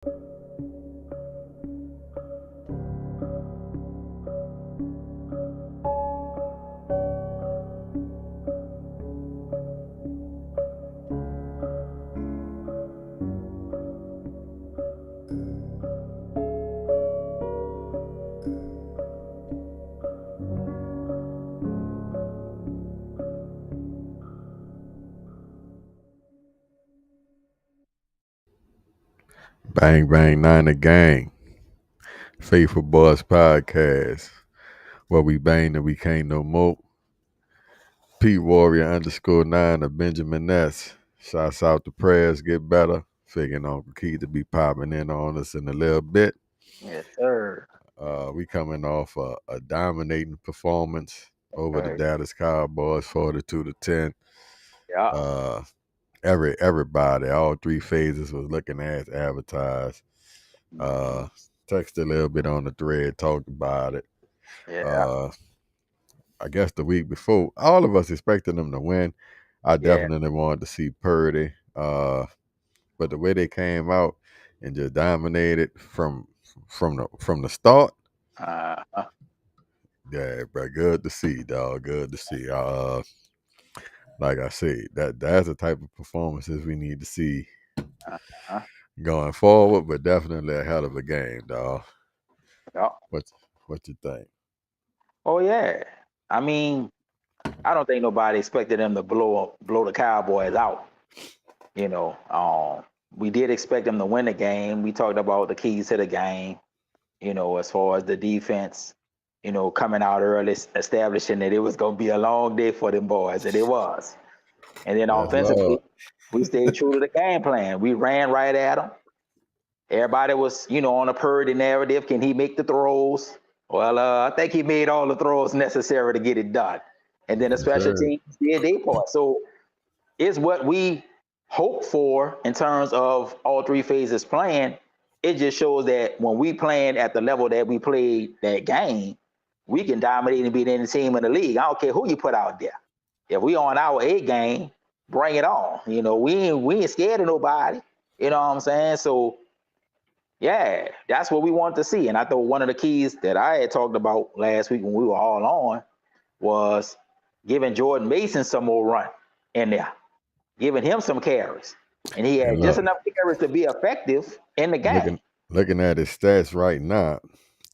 Bang Bang Niner Gang, Faithful Boys Podcast, where we bang and we can't no more. Pete Warrior _9 of Benjamin Ness. Shouts out to Prayers Get Better. Figuring Uncle Keith to be popping in on us in a little bit. Yes, sir. We coming off a dominating performance over the Right. Dallas Cowboys, 42-10. Yeah. Uh, everybody, all three phases was looking as advertised. Mhm. Texted a little bit on the thread, talked about it. Yeah. Uh, I guess the week before, all of us expected them to win. I Yeah. definitely wanted to see Purdy, but the way they came out and just dominated from the start, Uh, yeah, bro, good to see, dog. Good to see. Like I said, that's the type of performances we need to see uh, going forward. But definitely a hell of a game, dog. yeah. What what you think? Oh yeah. I mean, I don't think nobody expected them to blow the Cowboys out. You know, we did expect them to win the game. We talked about the keys to the game. As far as the defense, coming out early, establishing that it was going to be a long day for them boys, and it was. And then Yes, Lord. offensively, we stayed true to the game plan. We ran right at them. Everybody was, on a Purdy narrative. Can he make the throws? Well, I think he made all the throws necessary to get it done. And then the Yes, special sir. teams did their part. So it's what we hope for in terms of all three phases playing. It just shows that when we playing at the level that we played that game, we can dominate and beat any team in the league. I don't care who you put out there. If we on our A game, bring it on. We ain't scared of nobody. You know what I'm saying? So yeah, that's what we want to see. And I thought one of the keys that I had talked about last week when we were all on was giving Jordan Mason some more run in there, giving him some carries. And he And had just look, enough carries to be effective in the game. looking at his stats right now,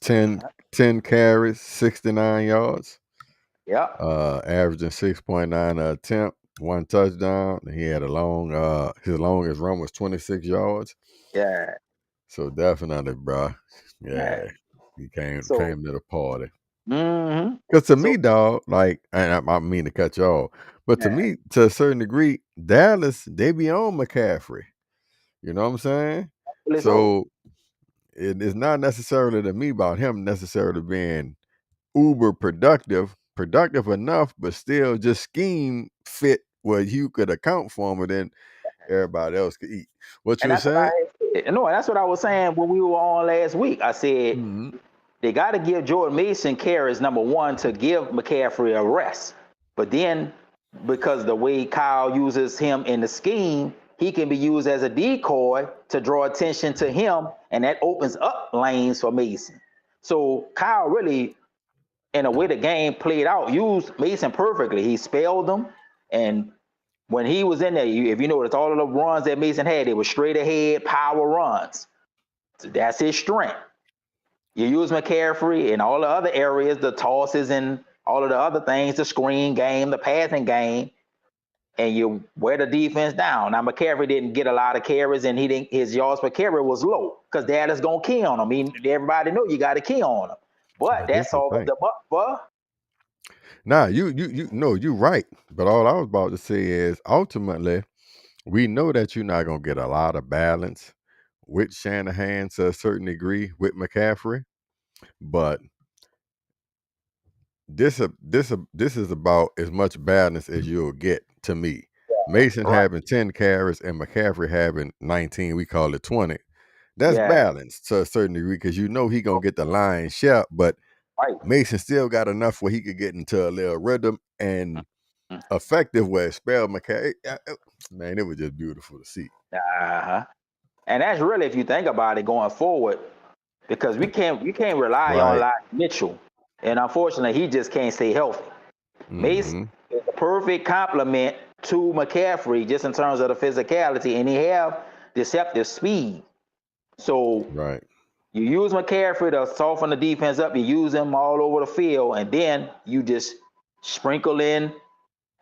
10, Uh-huh. 10 carries, 69 yards, Yep. averaging 6.9 a attempt, one touchdown. And he had his longest run was 26 yards. Yeah. So definitely, bro, Yeah. yeah, he came So, to the party. mm-hmm. Because to So, me, dog, like, and I mean to cut you off, but to yeah. me, to a certain degree, Dallas, they be on McCaffrey. You know what I'm saying? So, So it is not necessarily to me about him necessarily being uber productive enough, but still just scheme fit where you could account for him and then everybody else could eat. What you and were that's what saying? that's what I was saying when we were on last week. I said Mm-hmm. they got to give Jordan Mason carries, number one, to give McCaffrey a rest. But then, because the way Kyle uses him in the scheme, he can be used as a decoy to draw attention to him, and that opens up lanes for Mason. So Kyle really, in a way the game played out, used Mason perfectly. He spelled them, and when he was in there, if you notice, all of the runs that Mason had, they were straight ahead power runs. So that's his strength. You use McCaffrey in all the other areas, the tosses and all of the other things, the screen game, the passing game, and you wear the defense down. Now McCaffrey didn't get a lot of carries, and his yards per carry was low because Dallas gonna key on him. Everybody know you got to key on him, but But this that's the all thing. the buffer. Nah, you no, you right. But all I was about to say is ultimately we know that you're not gonna get a lot of balance with Shanahan to a certain degree with McCaffrey, but this is about as much balance as you'll get to me. Mason Right. having 10 carries and McCaffrey having 19, we call it 20. That's Yeah. balanced to a certain degree because you know he gonna get the lion's share, but Right. Mason still got enough where he could get into a little rhythm and Mm-hmm. effective where it spelled McCaffrey. Man, it was just beautiful to see. Uh-huh. And that's really, if you think about it, going forward, because we can't rely on Right. like Mitchell, and unfortunately, he just can't stay healthy. Mason Mm-hmm. is a perfect complement to McCaffrey, just in terms of the physicality, and he have deceptive speed. So Right. you use McCaffrey to soften the defense up. You use him all over the field, and then you just sprinkle in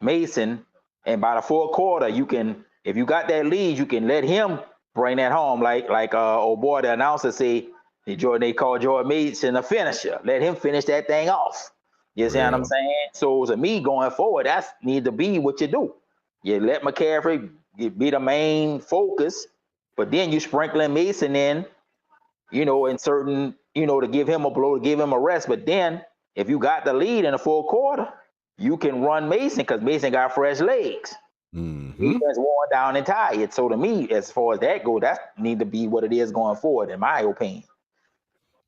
Mason. And by the fourth quarter, you can, if you got that lead, you can let him bring that home. Like old boy, the announcer say, they call Jordan Mason a finisher. Let him finish that thing off. You see what I'm Real. saying? So to me, going forward, that's need to be what you do. You let McCaffrey be the main focus, but then you sprinkle in Mason in, in certain, to give him a blow, to give him a rest. But then if you got the lead in the fourth quarter, you can run Mason because Mason got fresh legs. Mm-hmm. Defense worn down and tired. So to me, as far as that goes, that need to be what it is going forward, in my opinion.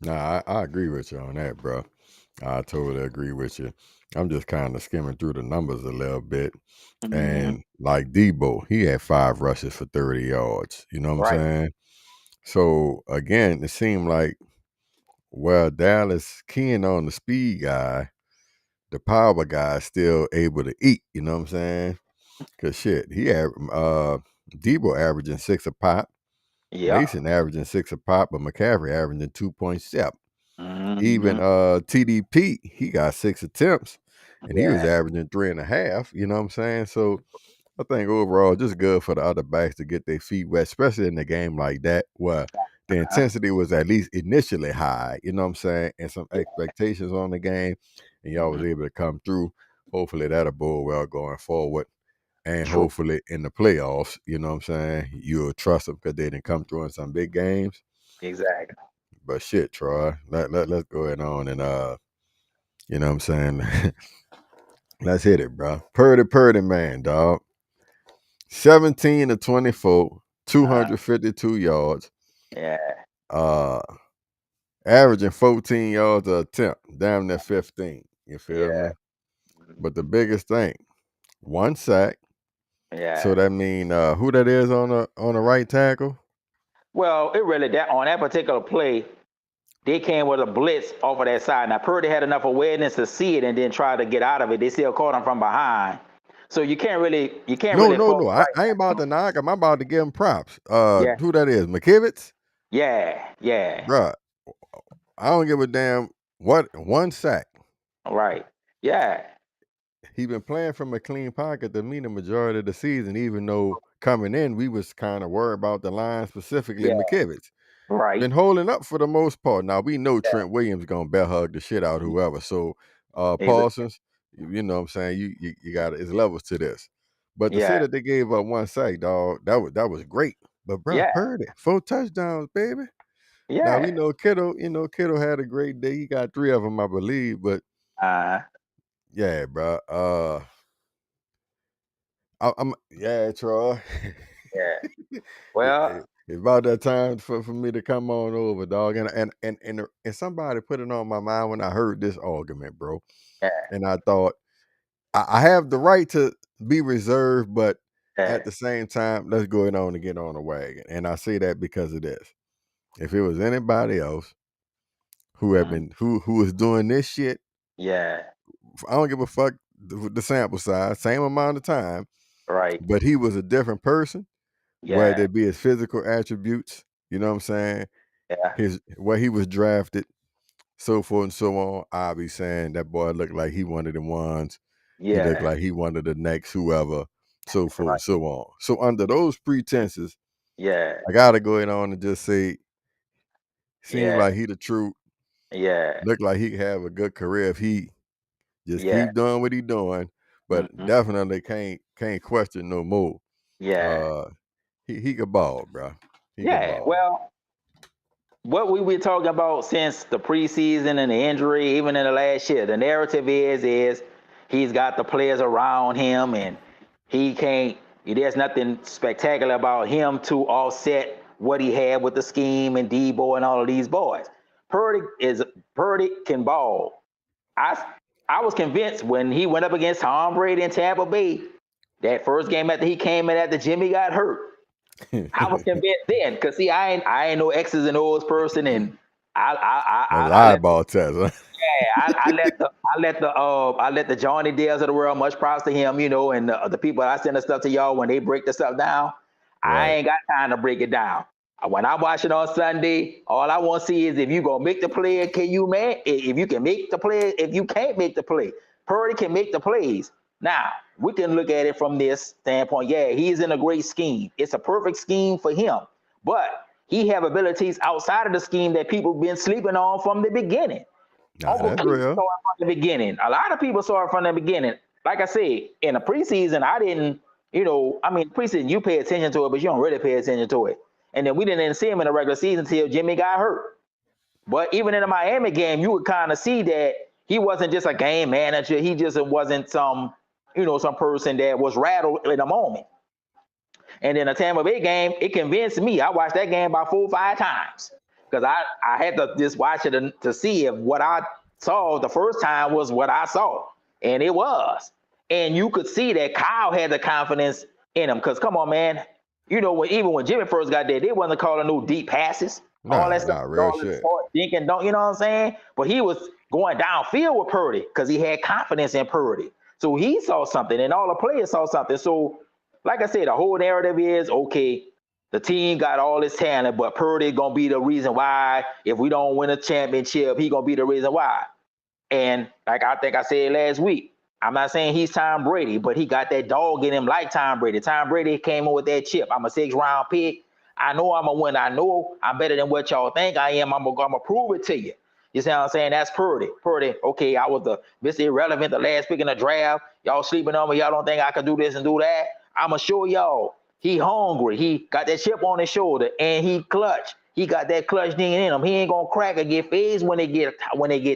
Nah, I agree with you on that, bro. I totally agree with you. I'm just kind of skimming through the numbers a little bit. Mm-hmm. And like Debo, he had 5 rushes for 30 yards. You know what I'm Right. saying? So again, it seemed like, well, Dallas keying on the speed guy, the power guy is still able to eat. You know what I'm saying? Cause shit, he had Debo averaging 6 a pop, Yeah. Mason averaging 6 a pop, but McCaffrey averaging 2.7. Even Mm-hmm. TDP, he got 6 attempts and he was Yeah. averaging 3.5. You know what I'm saying? So I think overall, just good for the other backs to get their feet wet, especially in a game like that where the Uh-huh. intensity was at least initially high, you know what I'm saying, and some Yeah. expectations on the game, and y'all was Mm-hmm. able to come through. Hopefully that'll bode well going forward. And True. hopefully in the playoffs, you know what I'm saying, you'll trust them because they didn't come through in some big games. Exactly. But shit, Troy, let's go ahead on and you know what I'm saying, let's hit it, bro. Purdy, man, dog. 17 to 24, Uh, 252 yards, yeah. uh, averaging 14 yards a attempt, damn near 15. You feel Yeah. me? But the biggest thing, 1 sack. Yeah. So that mean who that is on the right tackle? Well, it really, that on that particular play, they came with a blitz off of that side. Now Purdy had enough awareness to see it and then try to get out of it. They still caught him from behind. So you can't No, really no, fault no. the I ain't right about now. to knock him. I'm about to give him props. Yeah, Who that is? McKivitz? yeah, yeah. Bruh, I don't give a damn what 1 sack. Right. Yeah, He been playing from a clean pocket to me the majority of the season, even though coming in we was kind of worried about the line, specifically yeah, McKivitz. right. Been holding up for the most part. Now we know Trent Williams gonna bear hug the shit out whoever. So Exactly. Parsons, you know what I'm saying, you got it's levels to this. But to say Yeah, that they gave up 1 sack, dog, that was great. But bro, yeah, Purdy, 4 touchdowns, baby. Now we yeah. know Kittle, Kittle had a great day. He got 3 of them, I believe. But Uh, yeah, bro. I'm yeah, Troy. yeah. it, Well, it's about that time for me to come on over, dog. And somebody put it on my mind when I heard this argument, bro. yeah, And I thought I have the right to be reserved, but yeah. at the same time, let's go on and get on the wagon. And I say that because of this. If it was anybody else who had Mm, been who was doing this shit, yeah, I don't give a fuck the sample size, same amount of time, right. but he was a different person, whether Yeah, it be his physical attributes, you know what I'm saying, yeah, his where he was drafted, so forth and so on. I'll be saying that boy looked like he one of them ones. He looked yeah, like he one of the next whoever, so forth right. and so on. So under those pretenses, Yeah, I gotta go in on and just say, seems yeah, like he the truth. yeah, Look like he could have a good career if he just yeah. keep doing what he doing. But Hmm. definitely can't question no more. Yeah, Uh, he could ball, bro. He could yeah. ball. Well, what we been talking about since the preseason and the injury, even in the last year, the narrative is he's got the players around him and he can't. There's nothing spectacular about him to offset what he had with the scheme and Debo and all of these boys. Purdy can ball. I I was convinced when he went up against Tom Brady in Tampa Bay, that first game after he came in after Jimmy got hurt. I was convinced then, because see, I ain't no X's and O's person, and An I let eyeball test, huh? I let the Johnny Dales of the world, much props to him, and the people I send the stuff to y'all when they break the stuff down. I Right. ain't got time to break it down. When I watch it on Sunday, all I want to see is if you gonna make the play, can you, man? If you can make the play, if you can't make the play, Purdy can make the plays. Now we can look at it from this standpoint. Yeah, he's in a great scheme. It's a perfect scheme for him, but he have abilities outside of the scheme that people been sleeping on from the beginning. Nah, Uncle that's Keith real. saw it from the beginning. A lot of people saw it from the beginning. Like I said, in the preseason, I didn't, I mean, preseason, you pay attention to it, but you don't really pay attention to it. And then we didn't see him in the regular season until Jimmy got hurt. But even in the Miami game, you would kind of see that he wasn't just a game manager. He just wasn't some person that was rattled in a moment. And then the Tampa Bay game, it convinced me. I watched that game about 4 or 5 times because I had to just watch it to see if what I saw the first time was what I saw, and it was. And you could see that Kyle had the confidence in him because come on, man, even when Jimmy first got there, they wasn't calling no deep passes, all that stuff, Real all this shit. short dinking, don't you know what I'm saying? But he was going downfield with Purdy because he had confidence in Purdy. So he saw something, and all the players saw something. So like I said, the whole narrative is okay. The team got all this talent, but Purdy gonna be the reason why. If we don't win a championship, he gonna be the reason why. And like I think I said last week, I'm not saying he's Tom Brady, but he got that dog in him like Tom Brady. Tom Brady came in with that chip. I'm a 6th-round pick. I know I'm a winner. I know I'm better than what y'all think I am. I'm gonna prove it to you. You see what I'm saying? That's Purdy. Purdy, okay, I was the Mr. Irrelevant, the last pick in the draft. Y'all sleeping on me. Y'all don't think I can do this and do that. I'ma show y'all. He hungry. He got that chip on his shoulder, and he clutch. He got that clutch thing in him. He ain't gonna crack or get phased when they get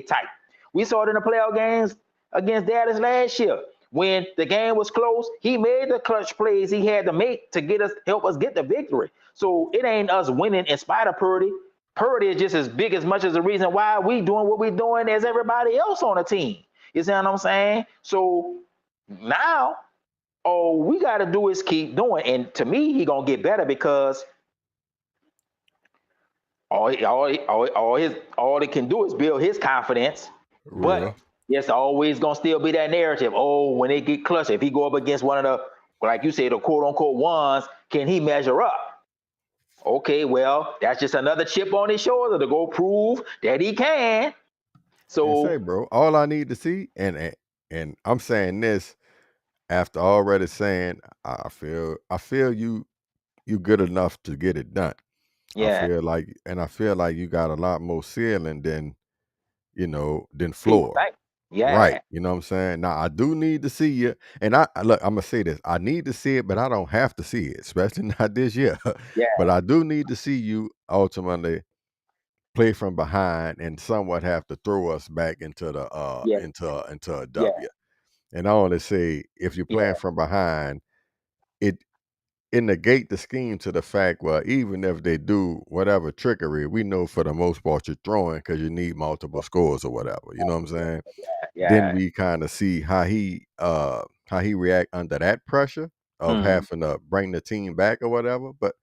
tight. We saw it in the playoff games against Dallas last year. When the game was close, he made the clutch plays he had to make to help us get the victory. So it ain't us winning in spite of Purdy. Purdy is just as big as much as the reason why we doing what we doing as everybody else on the team. You see what I'm saying? So now all we got to do is keep doing. And to me, he gonna get better because all it can do is build his confidence. Real. But it's always gonna still be that narrative. Oh, when they get clutch, if he go up against one of the, like you say, the quote unquote ones, can he measure up? Okay, well, that's just another chip on his shoulder to go prove that he can. And say, So bro, all I need to see, and I'm saying this after already saying I feel you good enough to get it done. yeah, I feel like you got a lot more ceiling than people floor. think, yeah, Right. You know what I'm saying? Now I do need to see you. And look, I'm gonna say this. I need to see it, but I don't have to see it, especially not this year. yeah, But I do need to see you ultimately play from behind and somewhat have to throw us back into the yeah, into a yeah, W. And I want to say if you're yeah, playing from behind, it negate the scheme to the fact, well, even if they do whatever trickery, we know for the most part you're throwing because you need multiple scores or whatever. You know what I'm saying? Then yeah. we kind of see how he react under that pressure of Mm-hmm. having to bring the team back or whatever. But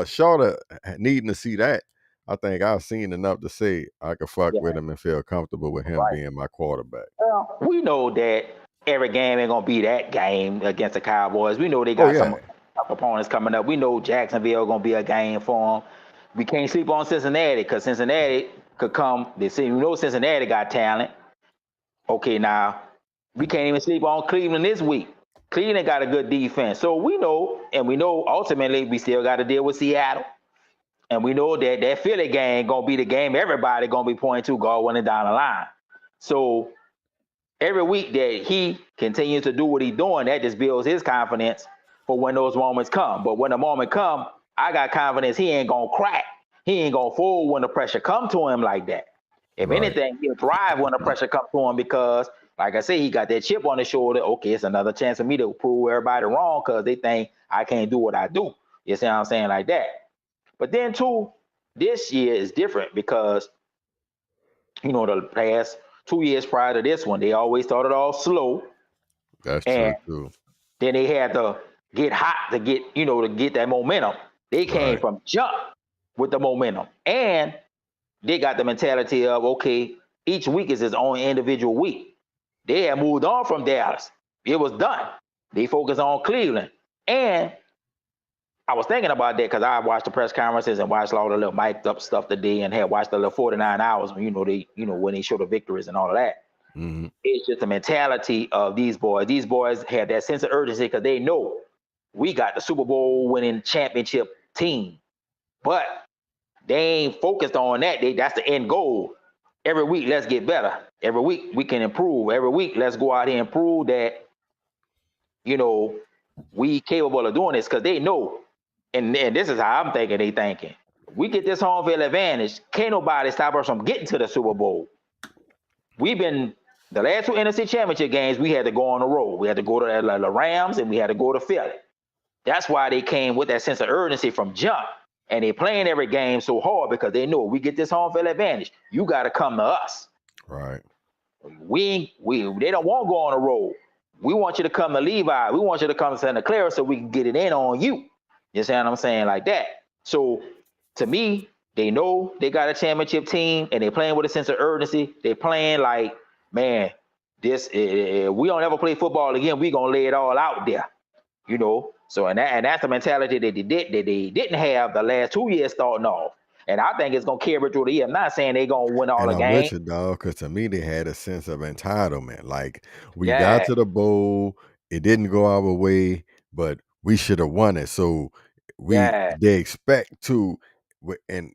short of needing to see that, I think I've seen enough to say I could fuck Yeah, with him and feel comfortable with him right. being my quarterback. Well, we know that every game ain't gonna be that game against the Cowboys. We know they Oh got yeah, some tough opponents coming up. We know Jacksonville gonna be a game for them. We can't sleep on Cincinnati because Cincinnati could come. They say we know Cincinnati got talent. Okay, now we can't even sleep on Cleveland this week. Cleveland got a good defense, so we know, and we know ultimately we still got to deal with Seattle, and we know that Philly game gonna be the game everybody gonna be pointing to going down the line. So every week that he continues to do what he's doing, that just builds his confidence for when those moments come. But when the moment come, I got confidence he ain't gonna crack. He ain't gonna fold when the pressure come to him like that. If right, anything, he'll thrive when the pressure comes to him because, like I say, he got that chip on his shoulder. Okay, it's another chance for me to prove everybody wrong because they think I can't do what I do. You see what I'm saying? Like that. But then too, this year is different because the past 2 years prior to this one, they always started off slow, that's and true too. then they had get hot to get that momentum. They came Right. from jump with the momentum, and they got the mentality of, okay, each week is its own individual week. They had moved on from Dallas. It was done. They focused on Cleveland. And I was thinking about that because I watched the press conferences and watched all the little mic'd up stuff today and had watched the little 49 hours when when they show the victories and all of that. Mm-hmm. It's just the mentality of these boys. These boys had that sense of urgency because they know we got the Super Bowl winning championship team. But they ain't focused on that. That's the end goal. Every week, let's get better. Every week, we can improve. Every week, let's go out here and prove that, we capable of doing this because they know. And this is how I'm thinking they thinking. We get this home field advantage. Can't nobody stop us from getting to the Super Bowl. We've been the last two NFC Championship games. We had to go on the road. We had to go to the Rams and we had to go to Philly. That's why they came with that sense of urgency from jump, and they playing every game so hard because they know we get this home field advantage. You got to come to us. Right. They don't want to go on the road. We want you to come to Levi. We want you to come to Santa Clara so we can get it in on you. You see what I'm saying? Like that. So to me, they know they got a championship team and they're playing with a sense of urgency. They're playing like, man, this we don't ever play football again. We gonna lay it all out there, So and that's the mentality that they didn't have the last 2 years starting off. And I think it's gonna carry through the year. I'm not saying they're gonna win all And the I'm with games. you, dog, because to me they had a sense of entitlement. Like we got Yeah, to the bowl, it didn't go our way, but we should have won it. So yeah, they expect to, and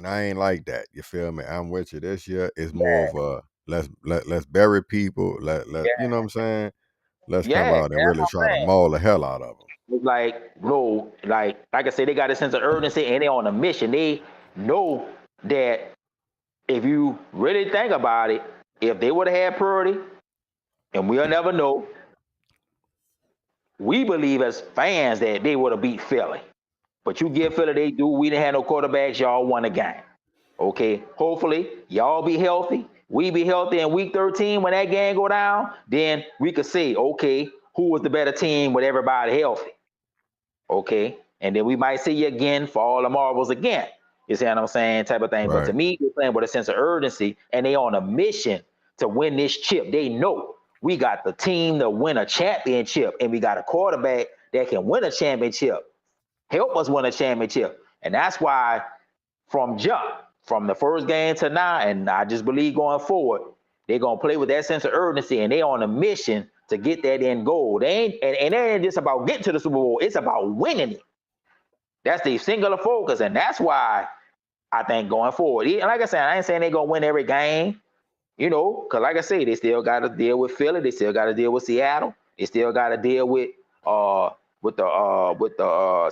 I ain't like that. You feel me? I'm with you. This year is more of a let's bury people. Let you know what I'm saying? Let's come yeah. out and That's really what try I'm to saying. maul the hell out of them. It's like, no, like I said, they got a sense of urgency and they're on a mission. They know that if you really think about it, if they would have had Purdy, and we'll never know, we believe as fans that they would have beat Philly. But you give Philly they do. We didn't have no quarterbacks. Y'all won the game. Okay. Hopefully, y'all be healthy. We be healthy in week 13 when that game go down. Then we could say, okay, who was the better team with everybody healthy? Okay. And then we might see you again for all the marbles again. You see what I'm saying? Type of thing. But to Right. me, they're playing with a sense of urgency and they on a mission to win this chip. They know we got the team to win a championship and we got a quarterback that can win a championship. Help us win a championship. And that's why from the first game to now, and I just believe going forward, they're gonna play with that sense of urgency and they on a mission to get that end goal. They ain't and it ain't just about getting to the Super Bowl, it's about winning it. That's the singular focus, and that's why I think going forward, and like I said, I ain't saying they're gonna win every game, because like I say, they still gotta deal with Philly, they still gotta deal with Seattle, they still gotta deal with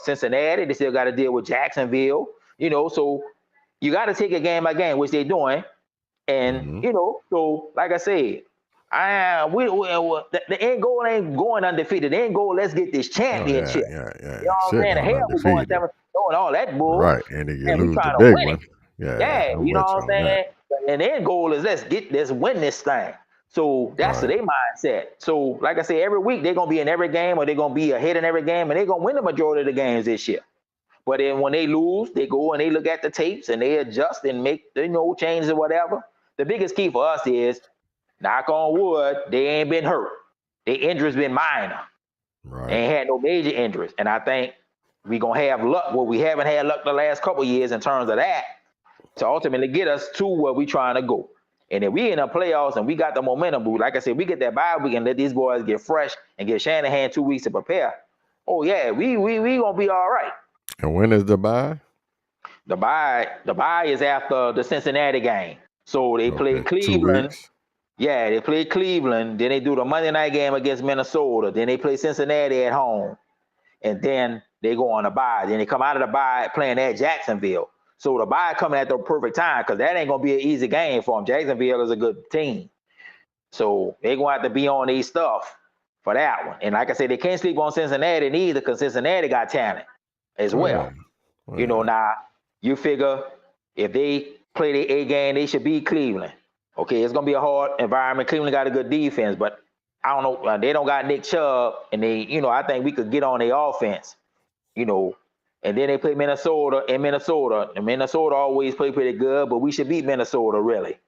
Cincinnati, they still gotta deal with Jacksonville, so you gotta take it game by game, which they're doing. And Mm-hmm. so like I said, the end goal ain't going undefeated. The end goal, let's get this Oh yeah, championship. yeah. You know what I'm Sitting saying? The on hell, we going undefeated. 7 doing all that bull. Right. And then you Man, we lose the trying to big win it. one. Yeah, Yeah, I'm you know with what you I'm on that. saying? And the end goal is let's win this thing. So that's Right. their mindset. So like I say, every week they're gonna be in every game or they're gonna be ahead in every game and they're gonna win the majority of the games this year. But then when they lose, they go and they look at the tapes and they adjust and make changes or whatever. The biggest key for us is, knock on wood, they ain't been hurt. Their injuries been minor. Right. They ain't had no major injuries. And I think we gonna have luck. Well, we haven't had luck the last couple of years in terms of that to ultimately get us to where we trying to go. And if we in the playoffs and we got the momentum, like I said, we get that bye, we can let these boys get fresh and give Shanahan 2 weeks to prepare. Oh yeah, we gonna be all right. And when is the bye? The bye is after the Cincinnati game. So they play Okay, 2 Cleveland. weeks. Yeah, they play Cleveland. Then they do the Monday night game against Minnesota. Then they play Cincinnati at home. And then they go on a bye. Then they come out of the bye playing at Jacksonville. So the bye coming at the perfect time because that ain't going to be an easy game for them. Jacksonville is a good team. So they're going to have to be on these stuff for that one. And like I said, they can't sleep on Cincinnati neither because Cincinnati got talent as Oh well. yeah. Now you figure if they play the A game, they should beat Cleveland. Okay, it's going to be a hard environment. Cleveland got a good defense, but I don't know. They don't got Nick Chubb, and I think we could get on their offense. And then they play Minnesota in Minnesota, and Minnesota always play pretty good, but we should beat Minnesota really.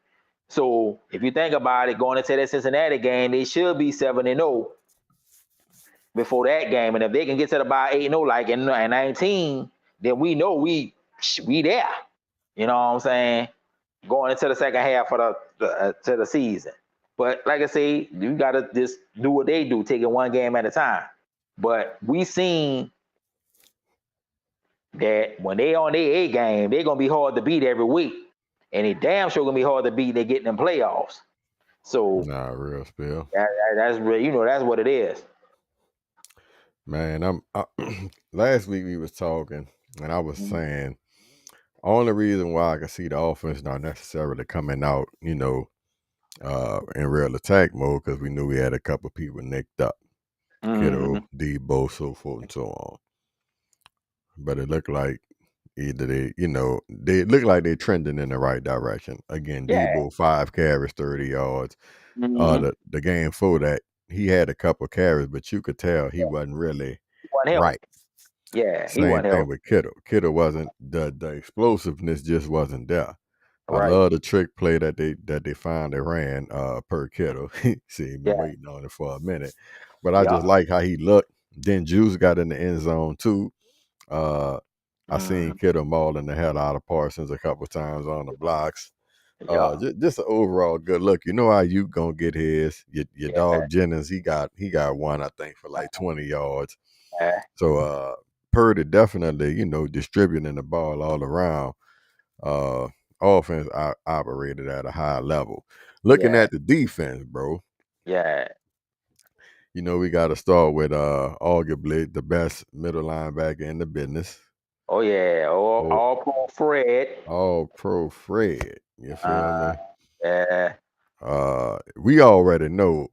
So if you think about it, going into that Cincinnati game, they should be 7-0 before that game, and if they can get to about 8-0 like in 19, then we know we there. You know what I'm saying? Going into the second half of to the season. But like I say, you gotta just do what they do, take it one game at a time. But we seen that when they on their A game, they're gonna be hard to beat every week, and it damn sure gonna be hard to beat. They get in them playoffs. So Nah, real spill. that's real. That's what it is. Man, last week we was talking, and I was saying only reason why I can see the offense not necessarily coming out, in real attack mode, because we knew we had a couple people nicked up, Kittle, Debo, so forth and so on. But it looked like either they look like they're trending in the right direction. Again, Debo 5 carries, 30 yards. The game before that, he had a couple carries, but you could tell he wasn't really right. Yeah, Same thing with Kittle. Kittle wasn't the explosiveness just wasn't there. Right. I love the trick play that they finally ran per Kittle. See, been waiting on it for a minute, but I just like how he looked. Then Juice got in the end zone too. I seen Kittle mauling the hell out of Parsons a couple times on the blocks. Just an overall good look. You know how you gonna get his. Your dog Jennings, he got one, I think, for like 20 yards. So Purdy definitely, distributing the ball all around. Offense operated at a high level. Looking at the defense, bro. Yeah. We got to start with arguably the best middle linebacker in the business. Oh yeah, all pro Fred. All pro Fred. You feel me? Yeah. We already know,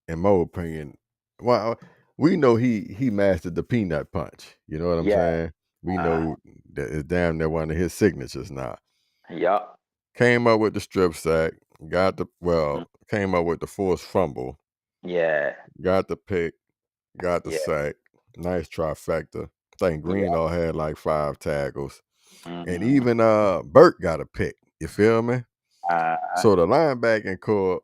in my opinion, well, we know he mastered the peanut punch. You know what I'm saying? We know that it's damn near one of his signatures now. Yup. Came up with the strip sack, came up with the forced fumble. Yeah. Got the pick, got the sack. Nice trifecta. I think Greenlaw had like 5 tackles. And even Burt got a pick. You feel me? So the linebacking core,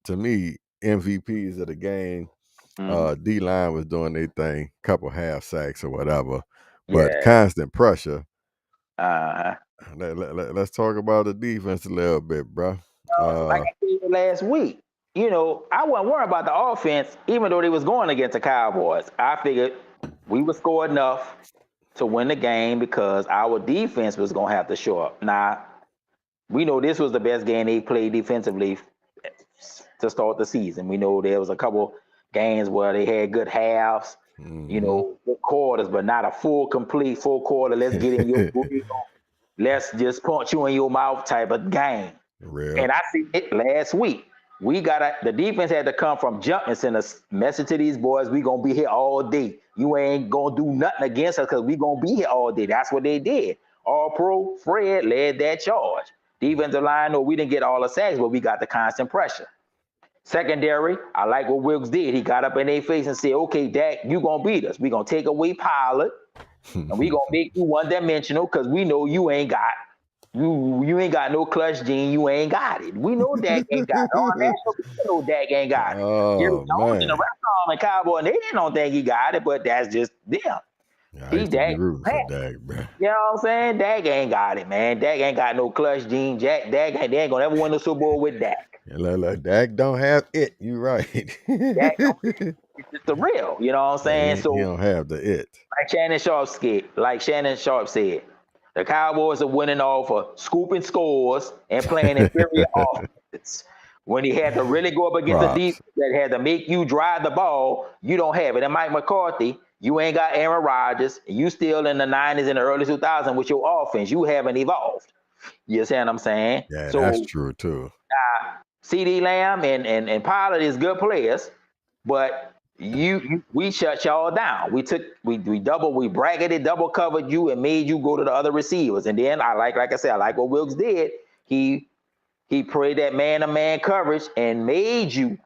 to me, MVPs of the game. D-line was doing their thing, couple half sacks or whatever. But constant pressure. Let's talk about the defense a little bit, bro. Like I said last week, I wasn't worried about the offense, even though they was going against the Cowboys. I figured we would score enough to win the game because our defense was going to have to show up. Now, we know this was the best game they played defensively to start the season. We know there was a couple games where they had good halves, good quarters, but not a complete full quarter. Let's get in your let's just punch you in your mouth type of game. Real. And I see it last week. The defense had to come from jump and send a message to these boys. We gonna be here all day. You ain't gonna do nothing against us because we gonna be here all day. That's what they did. All pro Fred led that charge. Defensive line, no, we didn't get all the sacks, but we got the constant pressure. Secondary, I like what Wilkes did. He got up in their face and said, okay, Dak, you gonna beat us. We gonna take away Pollard, and we gonna make you one-dimensional because we know you ain't got no clutch gene. You ain't got it. We know Dak ain't got it. All national people know Dak ain't got it. Oh, man. And the rest of them and Cowboy, and they don't think he got it, but that's just them. Yeah, he Dak, rooting for Dak, bro. You know what I'm saying? Dak ain't got it, man. Dak ain't got no clutch gene. They ain't gonna ever win the Super Bowl with Dak. Look, Dak don't have it. You right. Dak it's the real. You know what I'm saying? So he don't have the it. Like Shannon Sharp said, the Cowboys are winning off of scooping scores and playing inferior offense. When he had to really go up against the defense that had to make you drive the ball, you don't have it. And Mike McCarthy, you ain't got Aaron Rodgers. You still in the 90s and the early 2000s with your offense. You haven't evolved. You see what I'm saying? Yeah, so, that's true too. CeeDee Lamb and Pollard is good players, but we shut y'all down. We bracketed, double covered you, and made you go to the other receivers. And then I like what Wilkes did. He played that man-to-man coverage and made you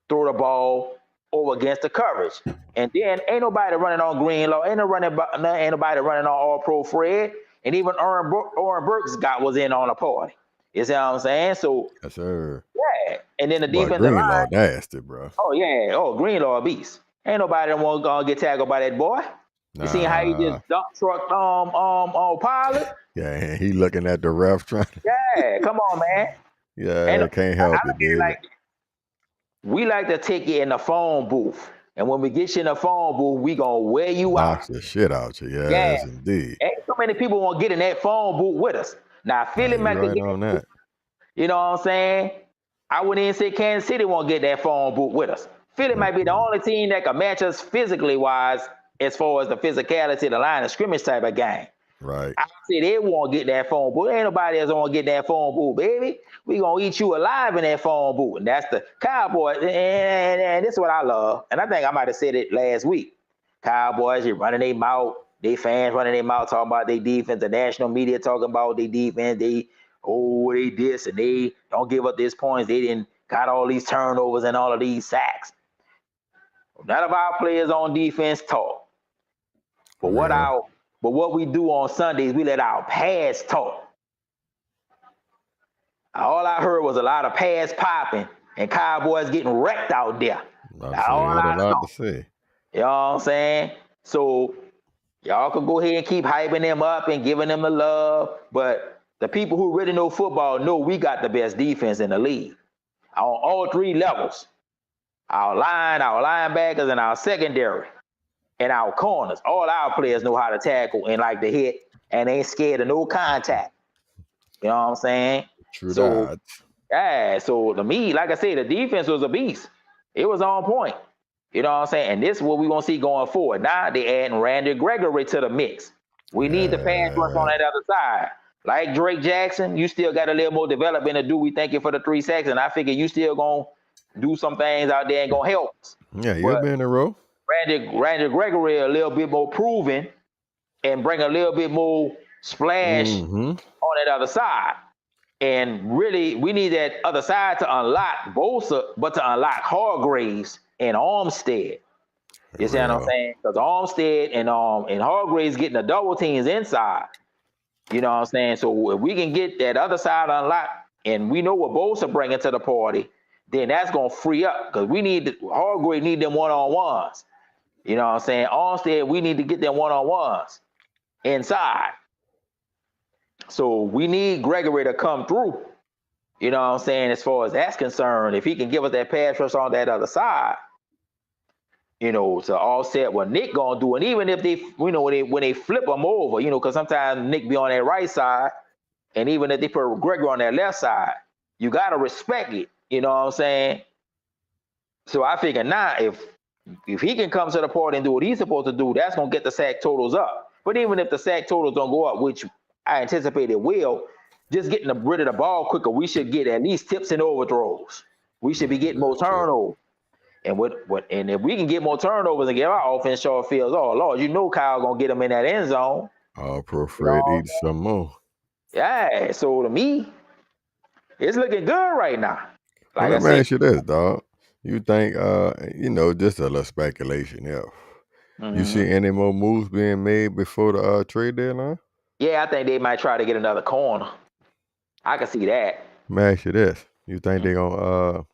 throw the ball over against the coverage. And then ain't nobody running on Greenlaw, ain't nobody running on All Pro Fred, and even Oren Burks was in on the party. You see what I'm saying? So Yes, sir. yeah, and then the Boy, defensive Greenlaw line. nasty, bro. Oh yeah, Greenlaw a beast. Ain't nobody that want to get tackled by that boy. You see how he just dump trucked on Pilot? Yeah, he looking at the ref trying. Yeah, come on, man. Yeah, can't help it, dude. We like to take you in the phone booth, and when we get you in the phone booth, we gonna wear you out. Knocks the shit out you. Yes, indeed. Ain't so many people want to get in that phone booth with us. Now Philly might right get on that. You know what I'm saying? I wouldn't even say Kansas City won't get that phone booth with us. Philly might be the only team that can match us physically wise as far as the physicality, the line of scrimmage type of game. Right. I say they won't get that phone booth. Ain't nobody else want to get that phone booth, baby. We gonna eat you alive in that phone booth. And that's the Cowboys. And this is what I love. And I think I might have said it last week. Cowboys, you running their mouth. They fans running their mouth talking about their defense. The national media talking about their defense. They this and they don't give up these points. They didn't got all these turnovers and all of these sacks. None of our players on defense talk. But what we do on Sundays, we let our pass talk. All I heard was a lot of pass popping and Cowboys getting wrecked out there. That's a lot to say. You know what I'm saying? So y'all can go ahead and keep hyping them up and giving them the love, but the people who really know football know we got the best defense in the league on all three levels. Our line, our linebackers, and our secondary, and our corners. All our players know how to tackle and like to hit and ain't scared of no contact. You know what I'm saying? True that. Yeah, so to me, like I said, the defense was a beast. It was on point. You know what I'm saying? And this is what we're going to see going forward. Now they adding Randy Gregory to the mix. We need the pass rush on that other side. Like Drake Jackson, you still got a little more development to do. We thank you for the 3 sacks, and I figure you still going to do some things out there and going to help us. Yeah, you'll be in a row. Randy Gregory a little bit more proven and bring a little bit more splash on that other side. And really, we need that other side to unlock Bosa, but to unlock Hargraves and Armstead. You see what I'm saying? Because Armstead and Hargraves getting the double teams inside. You know what I'm saying? So if we can get that other side unlocked, and we know what Bosa bringing to the party, then that's gonna free up because Hargraves need them one-on-ones. You know what I'm saying? Armstead, we need to get them one-on-ones inside. So we need Gregory to come through. You know what I'm saying? As far as that's concerned, if he can give us that pass rush on that other side, you know, to offset what Nick gonna do. And even if they, you know, when they flip them over, you know, because sometimes Nick be on that right side, and even if they put Gregory on that left side, you gotta respect it. You know what I'm saying? So I figure now, if he can come to the party and do what he's supposed to do, that's gonna get the sack totals up. But even if the sack totals don't go up, which I anticipate it will, just getting rid of the ball quicker, we should get at least tips and overthrows. We should be getting more turnovers. And and if we can get more turnovers and get our offense short fields, oh Lord, you know Kyle gonna get them in that end zone. All Pro Fred eat some more. Yeah, so to me, it's looking good right now. Like let me ask you this, dog. You think, you know, just a little speculation here. You see any more moves being made before the trade deadline? Yeah, I think they might try to get another corner. I can see that. Let me ask you this. You think they're gonna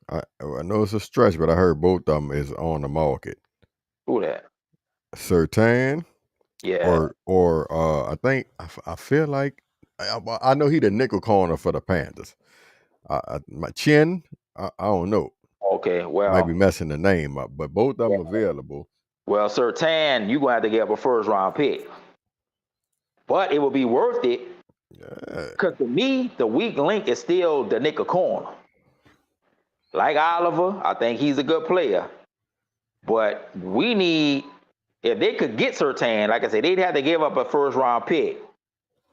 I know it's a stretch, but I heard both of them is on the market. Who that? Surtain. Yeah. Or I think I feel like I know he the nickel corner for the Panthers. My chin, I don't know. Okay, well, might be messing the name up, but both of them available. Well, Surtain, you're gonna have to give up a first round pick, but it will be worth it. Because to me, the weak link is still the nickel corner. Like Oliver, I think he's a good player, but we need, if they could get Surtain, like I said, they'd have to give up a first round pick.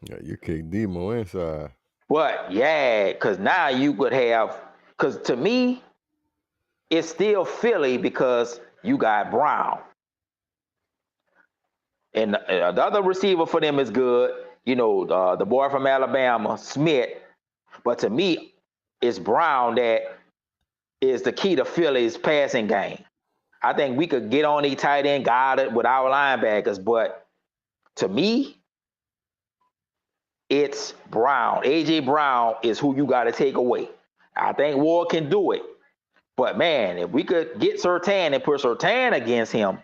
Yeah, you kick Demo inside. But yeah, because now you could have, because to me, it's still Philly because you got Brown. And the other receiver for them is good. You know, the boy from Alabama, Smith. But to me, it's Brown that is the key to Philly's passing game. I think we could get on a tight end guarded with our linebackers, but to me, it's Brown. AJ Brown is who you got to take away. I think Ward can do it, but man, if we could get Surtain and put Surtain against him,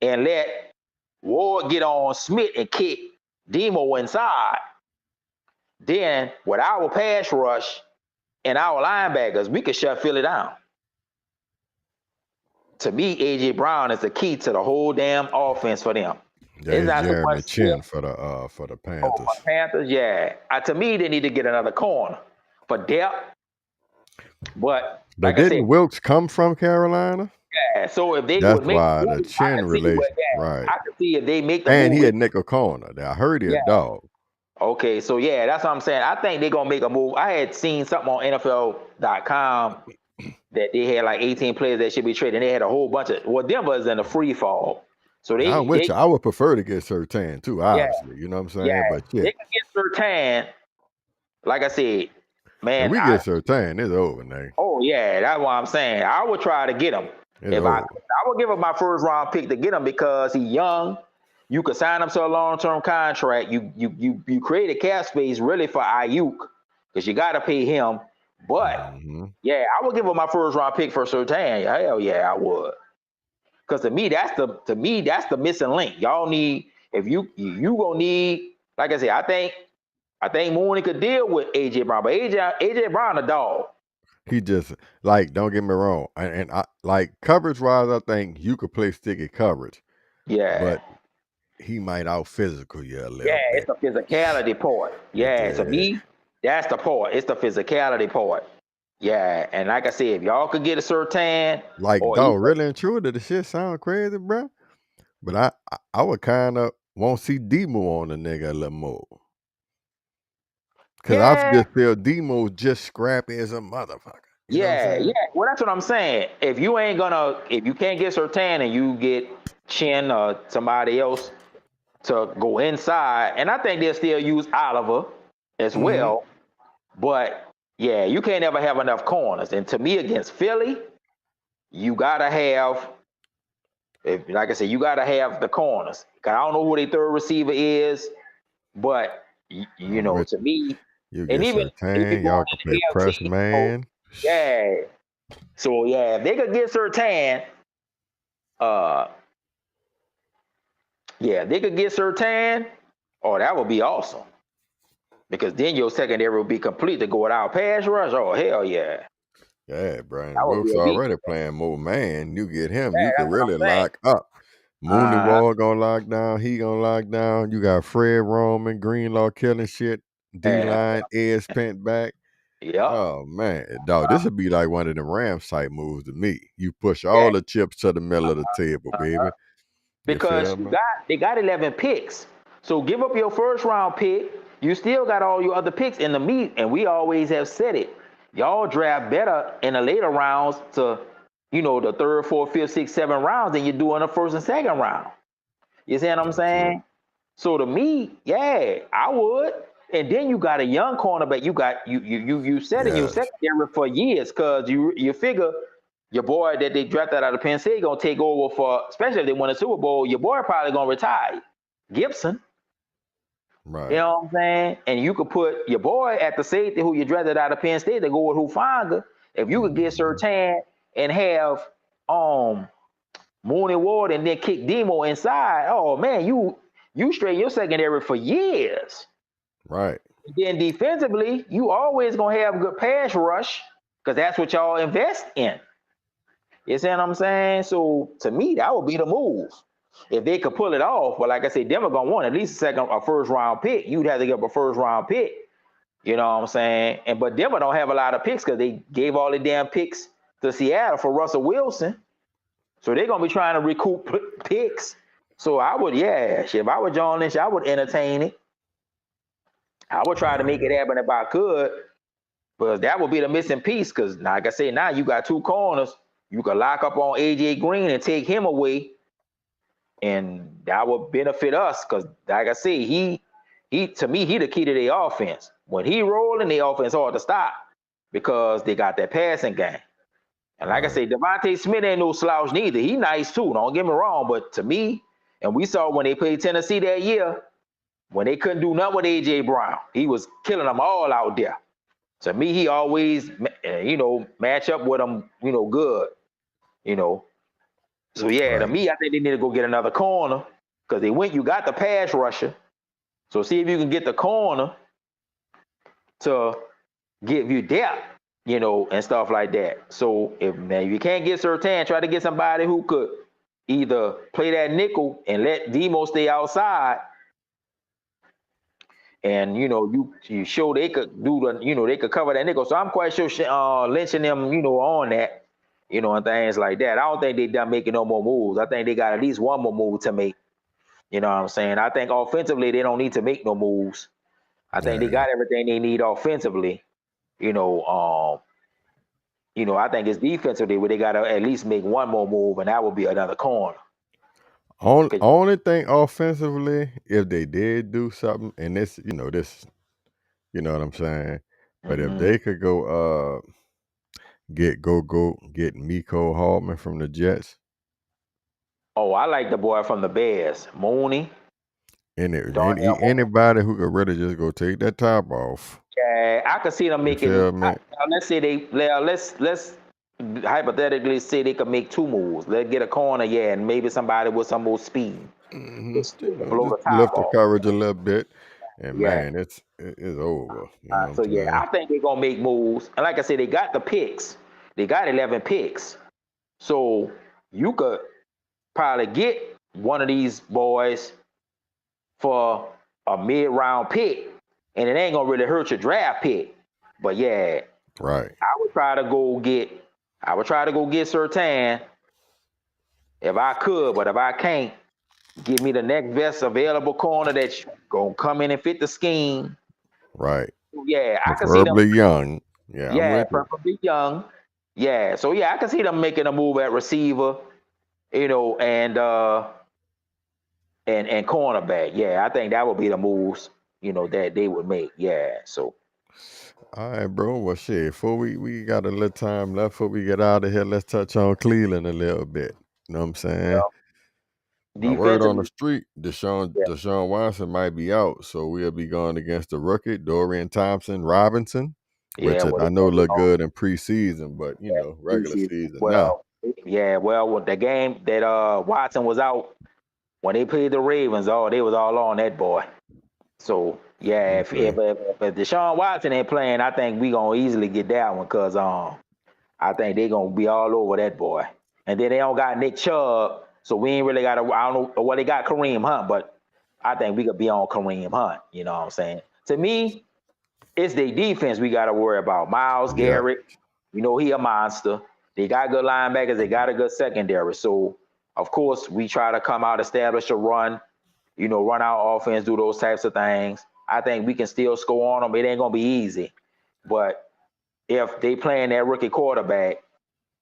and let Ward get on Smith and kick Demo inside, then with our pass rush and our linebackers, we could shut Philly down. To me, AJ Brown is the key to the whole damn offense for them. Yeah, it's Jeremy Chin for the Panthers. Oh, for Panthers, yeah. To me, they need to get another corner for depth. But like I said, Wilkes come from Carolina? Yeah. So if they that's would make why the Chin relation, right? I could see if they make the and move, he had nickel corner. I heard he a dog. Okay, so yeah, that's what I'm saying. I think they're gonna make a move. I had seen something on NFL.com that they had like 18 players that should be traded. And they had a whole bunch of Denver's in a free fall. So I would prefer to get Surtain too, obviously. You know what I'm saying? Yeah, but shit. They can get Surtain. Like I said, man. If we get Surtain, it's over, man. Oh yeah, that's what I'm saying. I would try to get him. I would give him my first round pick to get him because he's young. You could sign him to a long-term contract. You create a cap space really for Ayuk because you got to pay him. But yeah, I would give him my first round pick for Surtain. Hell yeah, I would. Because to me, that's the missing link. Y'all need you gonna need, like I said, I think Mooney could deal with AJ Brown, but AJ Brown a dog. He just don't get me wrong, and I like coverage wise, I think you could play sticky coverage. Yeah, but he might out physical you a little bit. It's the physicality part. Yeah, to me, that's the part. It's the physicality part. Yeah, and like I said, if y'all could get a Surtain, really and true, that the shit sound crazy, bro. But I would kind of want to see Demo on the nigga a little more. Because I just feel Demo's just scrappy as a motherfucker. You know well, that's what I'm saying. If you can't get Surtain and you get Chin or somebody else to go inside, and I think they'll still use Oliver as well. But yeah, you can't ever have enough corners. And to me, against Philly, you gotta have, like I said, you gotta have the corners. I don't know who their third receiver is, but you know, to me, and even y'all can play press man. Yeah. So yeah, if they could get Surtain, that would be awesome. Because then your secondary will be complete to go without pass rush. Oh hell yeah. Yeah, Brian Wilkes already playing more man. You get him, you can really lock up. Mooney Ward gonna lock down, he gonna lock down. You got Fred Roman, Greenlaw killing shit, D-line, Ed Pent back. Yeah. Oh man, dog, this would be like one of the Rams type moves to me. You push all the chips to the middle of the table, baby. Because they got 11 picks. So give up your first round pick. You still got all your other picks in the meat, and we always have said it. Y'all draft better in the later rounds to, the 3rd, 4th, 5th, 6th, 7th rounds than you do in the 1st and 2nd round. You see what I'm saying? So to me, yeah, I would. And then you got a young cornerback. You said in your secondary for years because you figure your boy that they drafted out of Penn State gonna take over for, especially if they win a Super Bowl, your boy probably gonna retire. Gibson. Right. You know what I'm saying? And you could put your boy at the safety who you drafted out of Penn State to go with Hufanga. If you could get Surtain and have Mooney Ward and then kick Demo inside, oh man, you straighten your secondary for years. Right. Then defensively, you always gonna have good pass rush because that's what y'all invest in. You see what I'm saying? So to me, that would be the move. If they could pull it off, but like I said, Denver gonna want at least a first round pick. You'd have to give up a first round pick. You know what I'm saying? But Denver don't have a lot of picks because they gave all the damn picks to Seattle for Russell Wilson. So they're gonna be trying to recoup picks. So I would, if I were John Lynch, I would entertain it. I would try to make it happen if I could, but that would be the missing piece. Because like I say, now you got 2 corners. You can lock up on AJ Green and take him away. And that would benefit us because, like I say, he to me, he the key to their offense. When he rolling, the offense hard to stop. because they got that passing game. And like I say, Devontae Smith ain't no slouch neither. He nice too. Don't get me wrong, but to me, and we saw when they played Tennessee that year, when they couldn't do nothing with AJ Brown, he was killing them all out there. To me, he always, match up with them, good, So yeah, to me, I think they need to go get another corner because you got the pass rusher. So see if you can get the corner to give you depth, and stuff like that. So if you can't get Surtain, try to get somebody who could either play that nickel and let Demo stay outside. And you show they could do they could cover that nickel. So I'm quite sure lynching them, on that, and things like that. I don't think they done making no more moves. I think they got at least one more move to make. You know what I'm saying? I think offensively they don't need to make no moves. I think they got everything they need offensively. I think it's defensively where they got to at least make one more move, and that would be another corner. Only thing offensively, if they did do something, and this, you know what I'm saying. But if they could go, get Mecole Hardman from the Jets. Oh, I like the boy from the Bears, Mooney. Anybody who could really just go take that top off. Yeah, I could see them making. Let's say let's hypothetically say they could make two moves. Let's get a corner, and maybe somebody with some more speed. Just lift the coverage a little bit, and man, it's over. I think they're gonna make moves. And like I said, they got the picks. They got 11 picks, so you could probably get one of these boys for a mid-round pick, and it ain't gonna really hurt your draft pick. But yeah, right. I would try to go get Surtain if I could, but if I can't, give me the next best available corner that's gonna come in and fit the scheme. Right. Yeah, I can see them young. Yeah, preferably young. Yeah, so yeah, I can see them making a move at receiver, and cornerback. Yeah, I think that would be the moves, that they would make. Yeah, so. All right, bro. Well, shit. Before we got a little time left before we get out of here, let's touch on Cleveland a little bit. You know what I'm saying? My word on the street, Deshaun Watson might be out, so we'll be going against the rookie Dorian Thompson-Robinson, which I know looked good in preseason, but regular season now. Yeah, well, the game that Watson was out when they played the Ravens, they was all on that boy. So yeah, if Deshaun Watson ain't playing, I think we gonna easily get that one because I think they gonna be all over that boy. And then they don't got Nick Chubb, so we ain't really got I don't know. Well, they got Kareem Hunt, but I think we could be on Kareem Hunt. You know what I'm saying? To me, it's their defense we got to worry about. Myles Garrett, he a monster. They got good linebackers. They got a good secondary. So of course we try to come out, establish a run. Run our offense, do those types of things. I think we can still score on them. It ain't gonna be easy, but if they playing that rookie quarterback,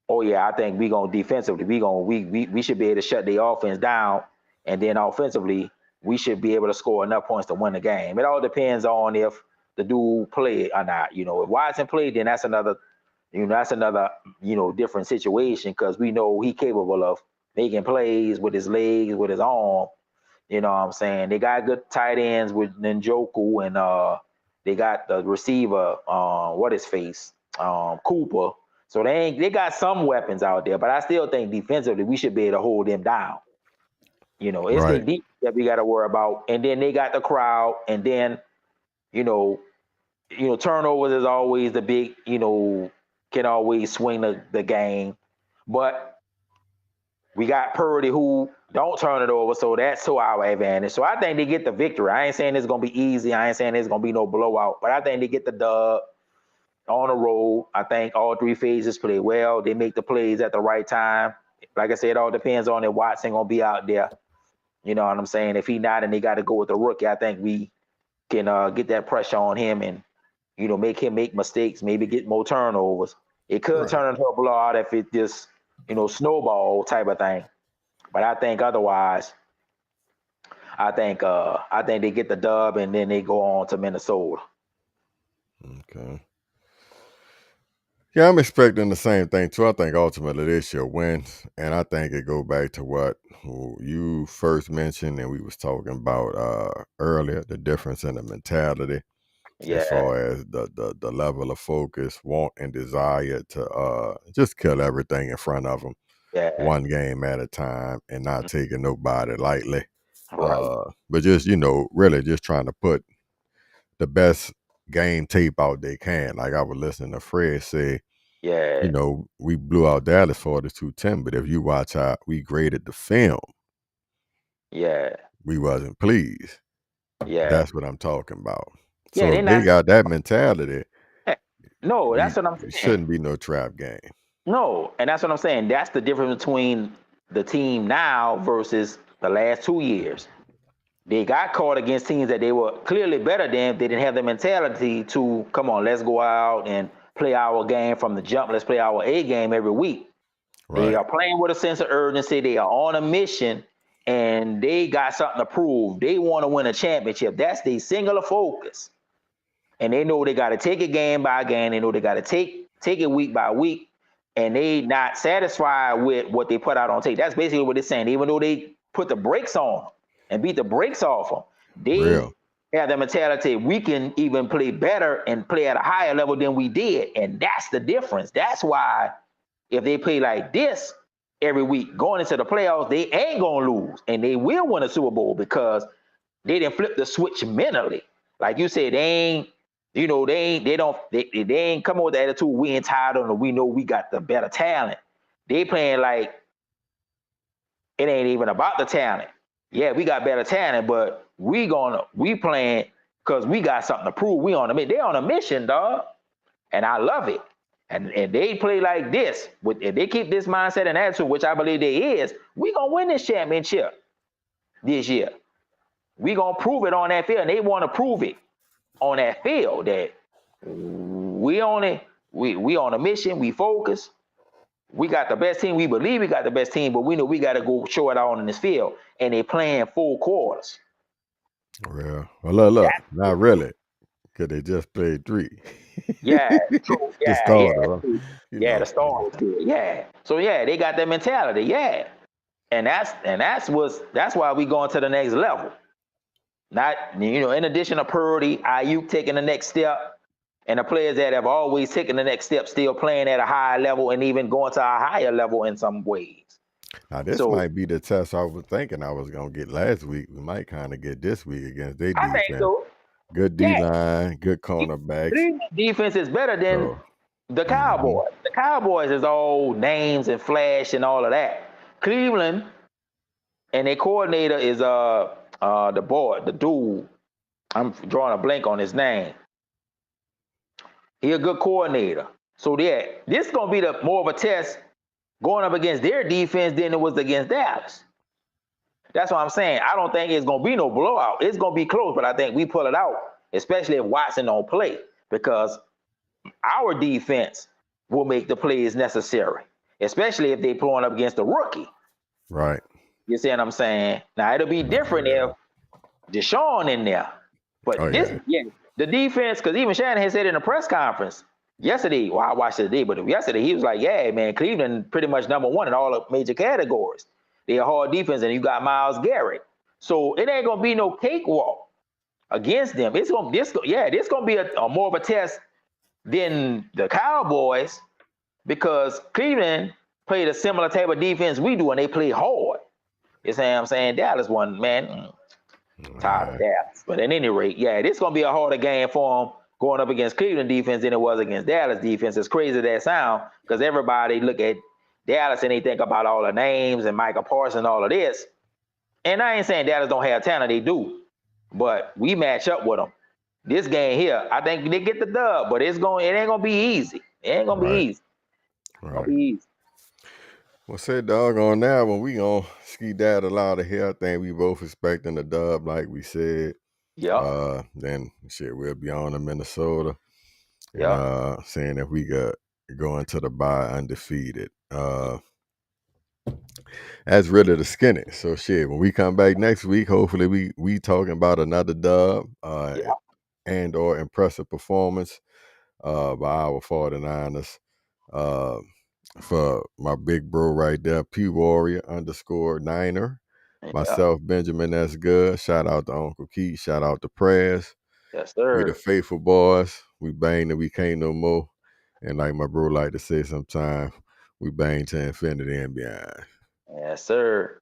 I think we gonna defensively, we should be able to shut the offense down, and then offensively, we should be able to score enough points to win the game. It all depends on if the dude played or not. If Watson played, then that's another different situation because we know he capable of making plays with his legs, with his arm. You know what I'm saying? They got good tight ends with Njoku, and they got the receiver, Cooper. So they got some weapons out there, but I still think defensively we should be able to hold them down. It's the defense that we got to worry about, and then they got the crowd, and then turnovers is always the big, can always swing the game, but we got Purdy who don't turn it over, so that's to our advantage. So I think they get the victory. I ain't saying it's going to be easy. I ain't saying it's going to be no blowout, but I think they get the dub on the road. I think all three phases play well. They make the plays at the right time. Like I said, it all depends on if Watson going to be out there. You know what I'm saying? If he not and they got to go with the rookie, I think we can get that pressure on him and, make him make mistakes, maybe get more turnovers. It could turn into a blowout if it just – snowball type of thing. But I think otherwise, I think they get the dub and then they go on to Minnesota. Okay. Yeah, I'm expecting the same thing too. I think ultimately this year wins, and I think it go back to what you first mentioned, and we was talking about earlier, the difference in the mentality as Yeah, far as the level of focus, want, and desire to just kill everything in front of them, yeah, one game at a time, and not taking nobody lightly. right. But just really just trying to put the best game tape out they can. Like I was listening to Fred say, Yeah, we blew out Dallas 42-10, but if you watch how we graded the film, yeah, we wasn't pleased. yeah, That's what I'm talking about. yeah. So They're if they not. got that mentality, No, we that's what I'm it saying. shouldn't be no trap game. No, and that's what I'm saying. That's the difference between the team now versus the last 2 years. They got caught against teams that they were clearly better than. They didn't have the mentality to come on, let's go out and play our game from the jump. Let's play our A game every week. They Right. are playing with a sense of urgency. They are on a mission, and they got something to prove. They want to win a championship. That's the singular focus. And they know they got to take it game by game. They know they got to take it week by week, and they not satisfied with what they put out on tape. That's basically what they're saying. Even though they put the brakes on and beat the brakes off them, they Real. have the mentality we can even play better and play at a higher level than we did, and that's the difference. That's why if they play like this every week going into the playoffs, they ain't gonna lose, and they will win a Super Bowl because they didn't flip the switch mentally. Like you said, they ain't, they ain't come with the attitude we entitled and we know we got the better talent. They playing like it ain't even about the talent. Yeah, we got better talent, but we playing because we got something to prove. We on a mission. They on a mission, dog, and I love it. And they play like this. If they keep this mindset and attitude, which I believe they is, we gonna win this championship this year. We gonna prove it on that field, and they want to prove it on that field that we on it. We on a mission. We focus. We got the best team. We believe we got the best team, but we know we got to go show it out in this field. And they playing full quarters. Real. Well, look, That, not really, because they just played 3. yeah, true. The Yeah, yeah, starter, true. you Yeah. The know. star is good. Yeah. So yeah, they got that mentality. Yeah, and that's why we going to the next level. Not in addition to Purdy, Ayuk taking the next step, and the players that have always taken the next step still playing at a higher level and even going to a higher level in some ways. Now this So might be the test I was thinking I was gonna get last week. We might kind of get this week against their I think defense. so. Good D Yeah, line, good cornerbacks. Cleveland defense is better than So, the mhm. Cowboys. The Cowboys is all names and flash and all of that. Cleveland and their coordinator is the dude. I'm drawing a blank on his name. He a good coordinator. So yeah, this is gonna be the more of a test going up against their defense than it was against Dallas. That's what I'm saying. I don't think it's gonna be no blowout. It's gonna be close, but I think we pull it out, especially if Watson don't play, because our defense will make the plays necessary, especially if they pulling up against a rookie. Right. You see what I'm saying? Now it'll be different if Yeah. Deshaun in there, Oh but this, yeah. yeah, the defense, because even Shanahan said in a press conference yesterday. Well, I watched it today, but yesterday he was like, "Yeah, man, Cleveland pretty much number one in all the major categories. They're a hard defense, and you got Myles Garrett, so it ain't gonna be no cakewalk against them. This gonna be a more of a test than the Cowboys because Cleveland played a similar type of defense we do, and they play hard. You see what I'm saying? Dallas won, man. Tired of Dallas. But at any rate, yeah, this gonna be a harder game for them going up against Cleveland defense than it was against Dallas defense. As crazy as that sound, because everybody look at Dallas and they think about all the names and Michael Parsons and all of this. And I ain't saying Dallas don't have talent, they do. But we match up with them. This game here, I think they get the dub, but it ain't gonna be easy. It ain't gonna be Right. easy. It's gonna Right. be easy. Well, say dog on that one. We gonna ski that a lot of here. I think we both expecting a dub, like we said. Yep. Then shit, we'll be on to Minnesota and Yep. seeing if we could go into the bye undefeated. That's really the skinny. So shit, when we come back next week, hopefully we talking about another dub Yep. and or impressive performance by our 49ers. Uh, for my big bro right there, P Warrior _Niner. Yeah. Myself, Benjamin S. Good. Shout out to Uncle Keith. Shout out to Prayers. Yes, We the sir. faithful boys. We bang that we can't no more. And like my bro like to say sometimes, we bang to infinity and beyond. Yes, sir.